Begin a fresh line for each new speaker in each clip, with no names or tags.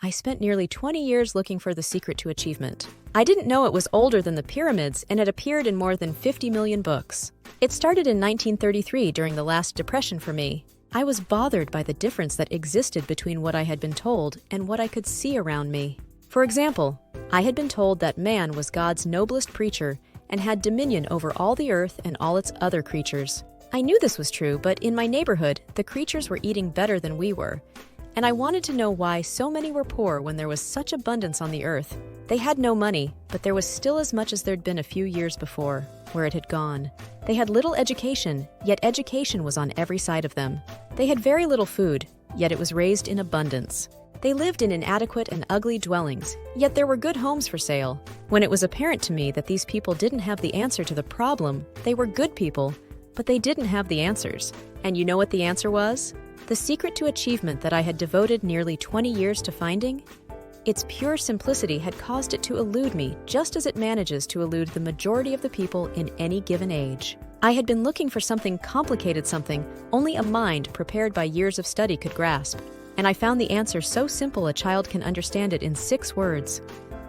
I spent nearly 20 years looking for the secret to achievement. I didn't know it was older than the pyramids and had appeared in more than 50 million books. It started in 1933 during the last depression for me. I was bothered by the difference that existed between what I had been told and what I could see around me. For example, I had been told that man was God's noblest creature and had dominion over all the earth and all its other creatures. I knew this was true, but in my neighborhood, the creatures were eating better than we were, and I wanted to know why so many were poor when there was such abundance on the earth. They had no money, but there was still as much as there'd been a few years before, where it had gone. They had little education, yet education was on every side of them. They had very little food, yet it was raised in abundance. They lived in inadequate and ugly dwellings, yet there were good homes for sale. When it was apparent to me that these people didn't have the answer to the problem, they were good people, but they didn't have the answers. And you know what the answer was? The secret to achievement that I had devoted nearly 20 years to finding? Its pure simplicity had caused it to elude me, just as it manages to elude the majority of the people in any given age. I had been looking for something complicated, something only a mind prepared by years of study could grasp. And I found the answer so simple a child can understand it in 6 words.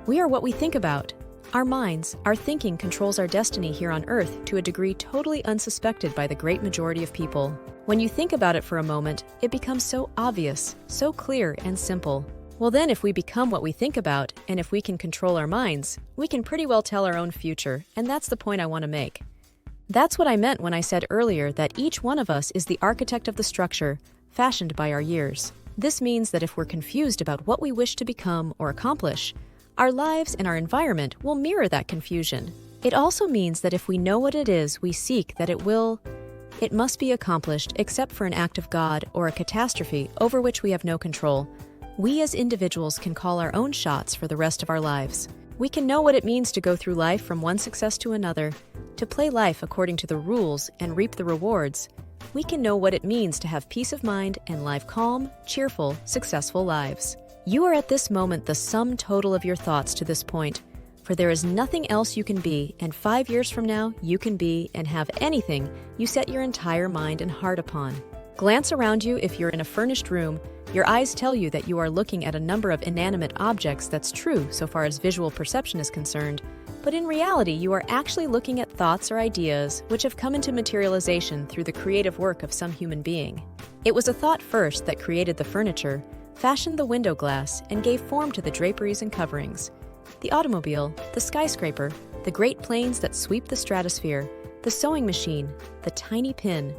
We are what we think about. Our minds, our thinking controls our destiny here on Earth to a degree totally unsuspected by the great majority of people. When you think about it for a moment, it becomes so obvious, so clear and simple. Well then, if we become what we think about, and if we can control our minds, we can pretty well tell our own future, and that's the point I want to make. That's what I meant when I said earlier that each one of us is the architect of the structure, fashioned by our years. This means that if we're confused about what we wish to become or accomplish, our lives and our environment will mirror that confusion. It also means that if we know what it is we seek, that it must be accomplished except for an act of God or a catastrophe over which we have no control. We as individuals can call our own shots for the rest of our lives. We can know what it means to go through life from one success to another, to play life according to the rules and reap the rewards. We can know what it means to have peace of mind and live calm, cheerful, successful lives. You are at this moment the sum total of your thoughts to this point, for there is nothing else you can be, and 5 years from now you can be and have anything you set your entire mind and heart upon. Glance around you. If you're in a furnished room, your eyes tell you that you are looking at a number of inanimate objects. That's true so far as visual perception is concerned, but in reality you are actually looking at thoughts or ideas which have come into materialization through the creative work of some human being. It was a thought first that created the furniture, fashioned the window glass, and gave form to the draperies and coverings. The automobile, the skyscraper, the great planes that sweep the stratosphere, the sewing machine, the tiny pin,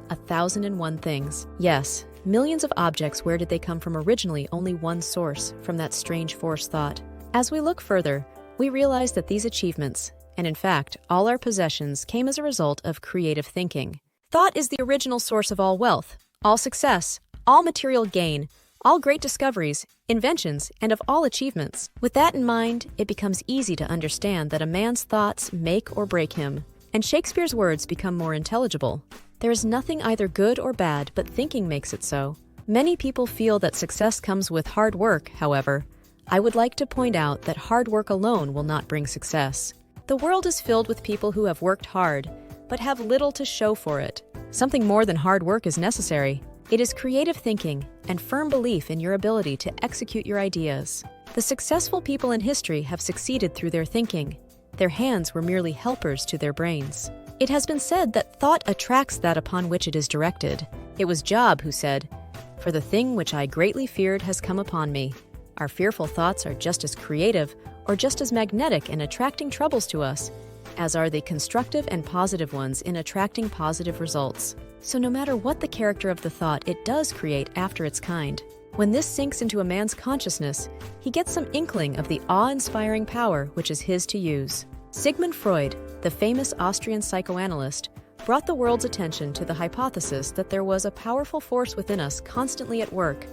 1,001 things. Yes, millions of objects. Where did they come from originally? Only one source, from that strange force thought. As we look further, we realize that these achievements, and in fact, all our possessions, came as a result of creative thinking. Thought is the original source of all wealth, all success, all material gain, all great discoveries, inventions, and of all achievements. With that in mind, it becomes easy to understand that a man's thoughts make or break him, and Shakespeare's words become more intelligible. There is nothing either good or bad, but thinking makes it so. Many people feel that success comes with hard work, however. I would like to point out that hard work alone will not bring success. The world is filled with people who have worked hard, but have little to show for it. Something more than hard work is necessary. It is creative thinking and firm belief in your ability to execute your ideas. The successful people in history have succeeded through their thinking. Their hands were merely helpers to their brains. It has been said that thought attracts that upon which it is directed. It was Job who said, "For the thing which I greatly feared has come upon me." Our fearful thoughts are just as creative or just as magnetic in attracting troubles to us, as are the constructive and positive ones in attracting positive results. So no matter what the character of the thought, it does create after its kind. When this sinks into a man's consciousness, he gets some inkling of the awe-inspiring power which is his to use. Sigmund Freud, the famous Austrian psychoanalyst, brought the world's attention to the hypothesis that there was a powerful force within us constantly at work,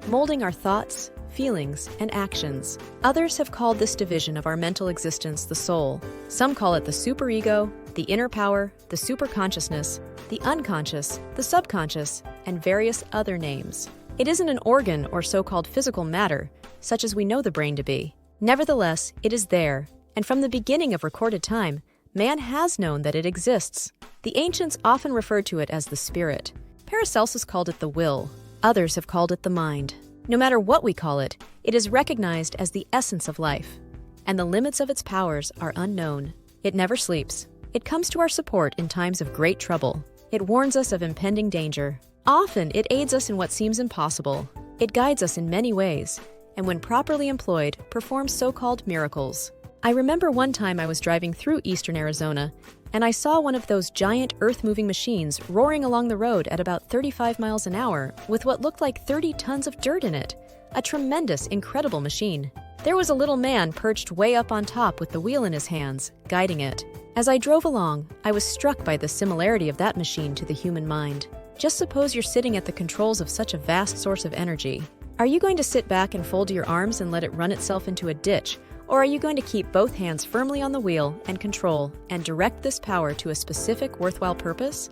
molding our thoughts, feelings, and actions. Others have called this division of our mental existence the soul. Some call it the superego, the inner power, the superconsciousness, the unconscious, the subconscious, and various other names. It isn't an organ or so-called physical matter, such as we know the brain to be. Nevertheless, it is there, and from the beginning of recorded time, man has known that it exists. The ancients often referred to it as the spirit. Paracelsus called it the will. Others have called it the mind. No matter what we call it, it is recognized as the essence of life, and the limits of its powers are unknown. It never sleeps. It comes to our support in times of great trouble. It warns us of impending danger. Often, it aids us in what seems impossible. It guides us in many ways, and when properly employed, performs so-called miracles. I remember one time I was driving through eastern Arizona, and I saw one of those giant earth-moving machines roaring along the road at about 35 miles an hour with what looked like 30 tons of dirt in it. A tremendous, incredible machine. There was a little man perched way up on top with the wheel in his hands, guiding it. As I drove along, I was struck by the similarity of that machine to the human mind. Just suppose you're sitting at the controls of such a vast source of energy. Are you going to sit back and fold your arms and let it run itself into a ditch? Or are you going to keep both hands firmly on the wheel and control and direct this power to a specific worthwhile purpose?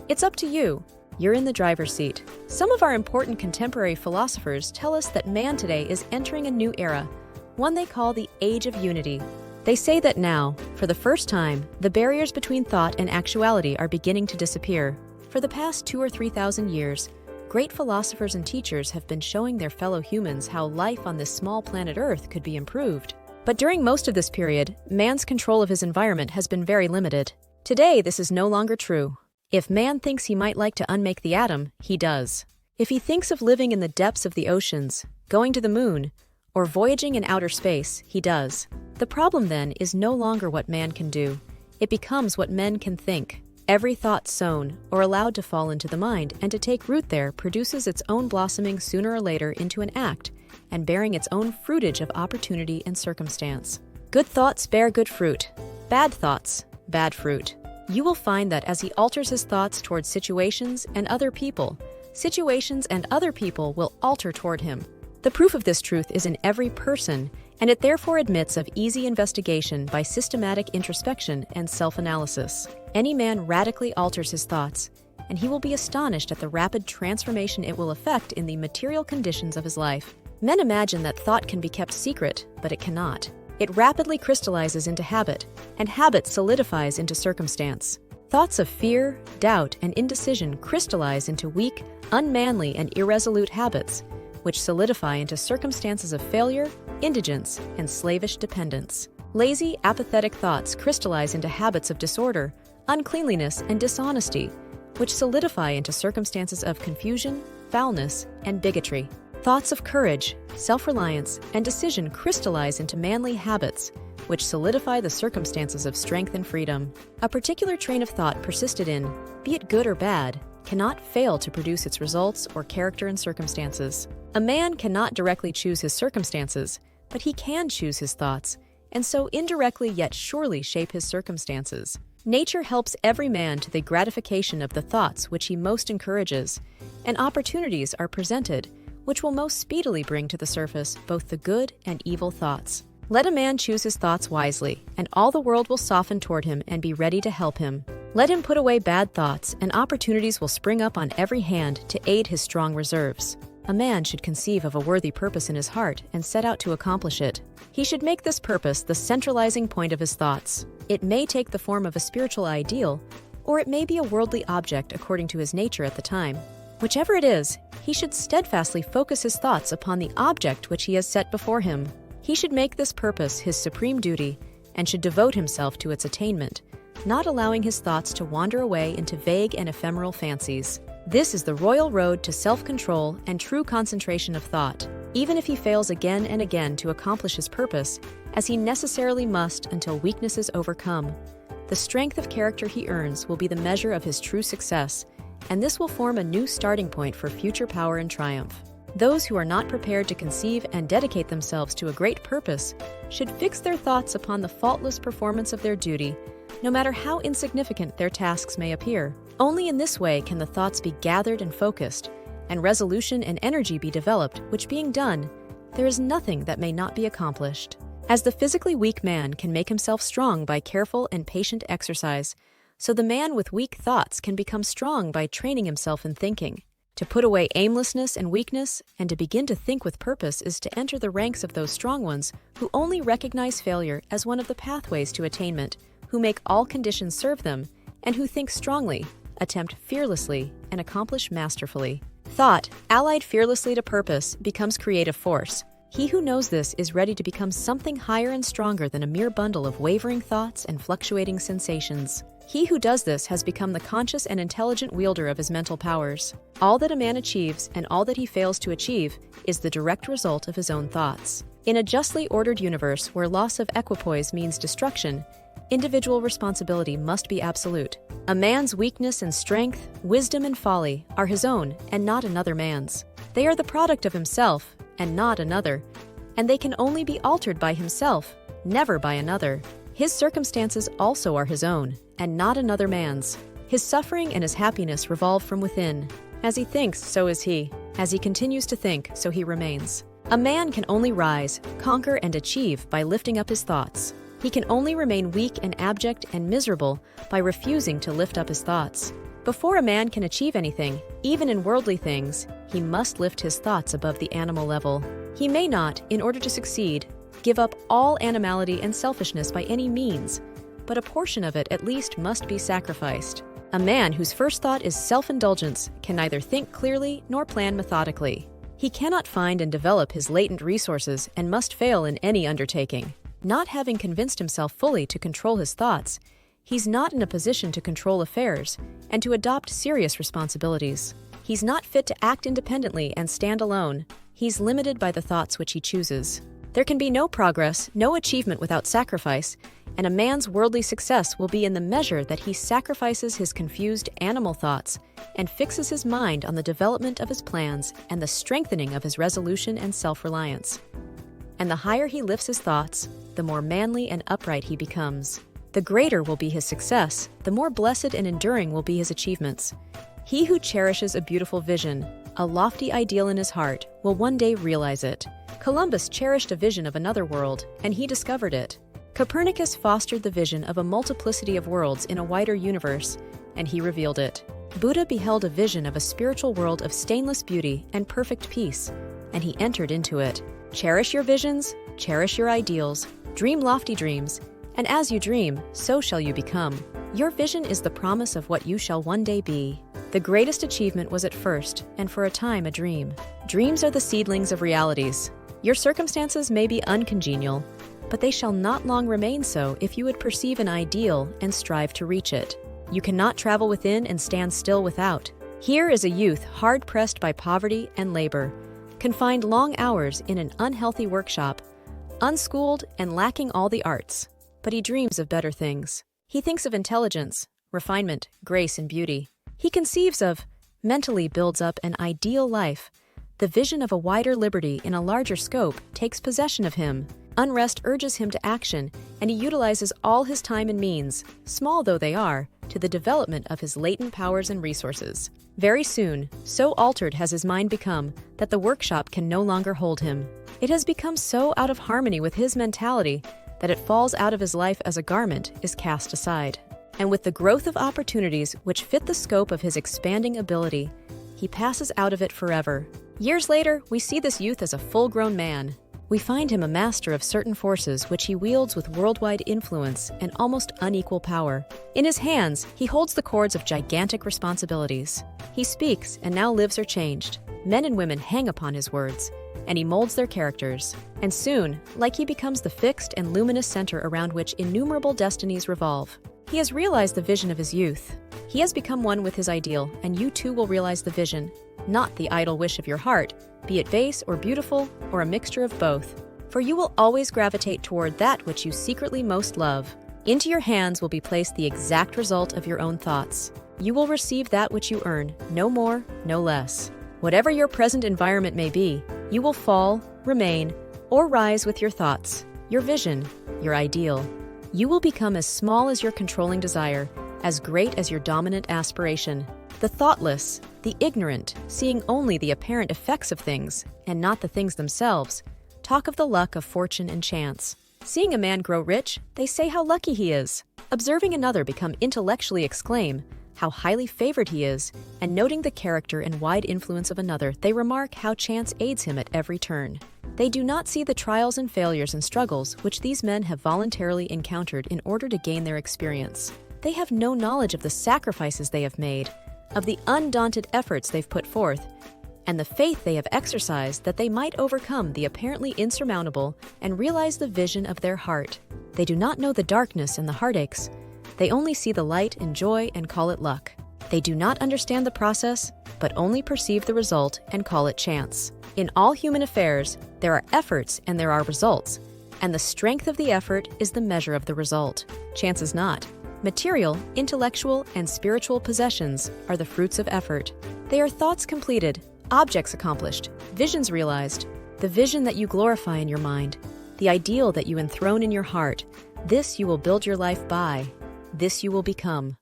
It's up to you. You're in the driver's seat. Some of our important contemporary philosophers tell us that man today is entering a new era, one they call the Age of Unity. They say that now, for the first time, the barriers between thought and actuality are beginning to disappear. For the past 2,000 or 3,000 years, great philosophers and teachers have been showing their fellow humans how life on this small planet Earth could be improved. But during most of this period, man's control of his environment has been very limited. Today, this is no longer true. If man thinks he might like to unmake the atom, he does. If he thinks of living in the depths of the oceans, going to the moon, or voyaging in outer space, he does. The problem then is no longer what man can do. It becomes what men can think. Every thought sown or allowed to fall into the mind and to take root there produces its own blossoming sooner or later into an act, and bearing its own fruitage of opportunity and circumstance. Good thoughts bear good fruit. Bad thoughts, bad fruit. You will find that as he alters his thoughts towards situations and other people will alter toward him. The proof of this truth is in every person, and it therefore admits of easy investigation by systematic introspection and self-analysis. Any man radically alters his thoughts, and he will be astonished at the rapid transformation it will effect in the material conditions of his life. Men imagine that thought can be kept secret, but it cannot. It rapidly crystallizes into habit, and habit solidifies into circumstance. Thoughts of fear, doubt, and indecision crystallize into weak, unmanly, and irresolute habits, which solidify into circumstances of failure, indigence, and slavish dependence. Lazy, apathetic thoughts crystallize into habits of disorder, uncleanliness, and dishonesty, which solidify into circumstances of confusion, foulness, and bigotry. Thoughts of courage, self-reliance, and decision crystallize into manly habits, which solidify the circumstances of strength and freedom. A particular train of thought persisted in, be it good or bad, cannot fail to produce its results or character and circumstances. A man cannot directly choose his circumstances, but he can choose his thoughts, and so indirectly yet surely shape his circumstances. Nature helps every man to the gratification of the thoughts which he most encourages, and opportunities are presented which will most speedily bring to the surface both the good and evil thoughts. Let a man choose his thoughts wisely, and all the world will soften toward him and be ready to help him. Let him put away bad thoughts, and opportunities will spring up on every hand to aid his strong reserves. A man should conceive of a worthy purpose in his heart and set out to accomplish it. He should make this purpose the centralizing point of his thoughts. It may take the form of a spiritual ideal, or it may be a worldly object according to his nature at the time. Whichever it is, he should steadfastly focus his thoughts upon the object which he has set before him. He should make this purpose his supreme duty and should devote himself to its attainment, not allowing his thoughts to wander away into vague and ephemeral fancies. This is the royal road to self-control and true concentration of thought, even if he fails again and again to accomplish his purpose, as he necessarily must until weakness is overcome. The strength of character he earns will be the measure of his true success, and this will form a new starting point for future power and triumph. Those who are not prepared to conceive and dedicate themselves to a great purpose should fix their thoughts upon the faultless performance of their duty, no matter how insignificant their tasks may appear. Only in this way can the thoughts be gathered and focused, and resolution and energy be developed, which being done, there is nothing that may not be accomplished. As the physically weak man can make himself strong by careful and patient exercise, so the man with weak thoughts can become strong by training himself in thinking. To put away aimlessness and weakness, and to begin to think with purpose is to enter the ranks of those strong ones who only recognize failure as one of the pathways to attainment, who make all conditions serve them, and who think strongly, attempt fearlessly, and accomplish masterfully. Thought, allied fearlessly to purpose, becomes creative force. He who knows this is ready to become something higher and stronger than a mere bundle of wavering thoughts and fluctuating sensations. He who does this has become the conscious and intelligent wielder of his mental powers. All that a man achieves and all that he fails to achieve is the direct result of his own thoughts. In a justly ordered universe where loss of equipoise means destruction, individual responsibility must be absolute. A man's weakness and strength, wisdom and folly are his own and not another man's. They are the product of himself and not another, and they can only be altered by himself, never by another. His circumstances also are his own, and not another man's. His suffering and his happiness revolve from within. As he thinks, so is he. As he continues to think, so he remains. A man can only rise, conquer, and achieve by lifting up his thoughts. He can only remain weak and abject and miserable by refusing to lift up his thoughts. Before a man can achieve anything, even in worldly things, he must lift his thoughts above the animal level. He may not, in order to succeed, give up all animality and selfishness by any means, but a portion of it at least must be sacrificed. A man whose first thought is self-indulgence can neither think clearly nor plan methodically. He cannot find and develop his latent resources and must fail in any undertaking. Not having convinced himself fully to control his thoughts, he's not in a position to control affairs and to adopt serious responsibilities. He's not fit to act independently and stand alone. He's limited by the thoughts which he chooses. There can be no progress, no achievement without sacrifice, and a man's worldly success will be in the measure that he sacrifices his confused animal thoughts and fixes his mind on the development of his plans and the strengthening of his resolution and self-reliance. And the higher he lifts his thoughts, the more manly and upright he becomes. The greater will be his success, the more blessed and enduring will be his achievements. He who cherishes a beautiful vision, a lofty ideal in his heart, will one day realize it. Columbus cherished a vision of another world, and he discovered it. Copernicus fostered the vision of a multiplicity of worlds in a wider universe, and he revealed it. Buddha beheld a vision of a spiritual world of stainless beauty and perfect peace, and he entered into it. Cherish your visions, cherish your ideals, dream lofty dreams, and as you dream, so shall you become. Your vision is the promise of what you shall one day be. The greatest achievement was at first, and for a time, a dream. Dreams are the seedlings of realities. Your circumstances may be uncongenial, but they shall not long remain so if you would perceive an ideal and strive to reach it. You cannot travel within and stand still without. Here is a youth hard-pressed by poverty and labor, confined long hours in an unhealthy workshop, unschooled and lacking all the arts. But he dreams of better things. He thinks of intelligence, refinement, grace, and beauty. He conceives of, mentally builds up an ideal life. The vision of a wider liberty in a larger scope takes possession of him. Unrest urges him to action, and he utilizes all his time and means, small though they are, to the development of his latent powers and resources. Very soon, so altered has his mind become that the workshop can no longer hold him. It has become so out of harmony with his mentality that it falls out of his life as a garment is cast aside. And with the growth of opportunities which fit the scope of his expanding ability, he passes out of it forever. Years later, we see this youth as a full-grown man. We find him a master of certain forces which he wields with worldwide influence and almost unequal power. In his hands, he holds the cords of gigantic responsibilities. He speaks, and now lives are changed. Men and women hang upon his words, and he molds their characters. And soon, like he becomes the fixed and luminous center around which innumerable destinies revolve. He has realized the vision of his youth. He has become one with his ideal, and you too will realize the vision, not the idle wish of your heart, be it base or beautiful or a mixture of both. For you will always gravitate toward that which you secretly most love. Into your hands will be placed the exact result of your own thoughts. You will receive that which you earn, no more, no less. Whatever your present environment may be, you will fall, remain, or rise with your thoughts, your vision, your ideal. You will become as small as your controlling desire, as great as your dominant aspiration. The thoughtless, the ignorant, seeing only the apparent effects of things, and not the things themselves, talk of the luck of fortune and chance. Seeing a man grow rich, they say how lucky he is. Observing another become intellectually exclaim how highly favored he is, and noting the character and wide influence of another, they remark how chance aids him at every turn. They do not see the trials and failures and struggles which these men have voluntarily encountered in order to gain their experience. They have no knowledge of the sacrifices they have made, of the undaunted efforts they've put forth, and the faith they have exercised that they might overcome the apparently insurmountable and realize the vision of their heart. They do not know the darkness and the heartaches. They only see the light and joy and call it luck. They do not understand the process, but only perceive the result and call it chance. In all human affairs, there are efforts and there are results, and the strength of the effort is the measure of the result. Chance is not. Material, intellectual, and spiritual possessions are the fruits of effort. They are thoughts completed, objects accomplished, visions realized. The vision that you glorify in your mind, the ideal that you enthrone in your heart, this you will build your life by. This you will become.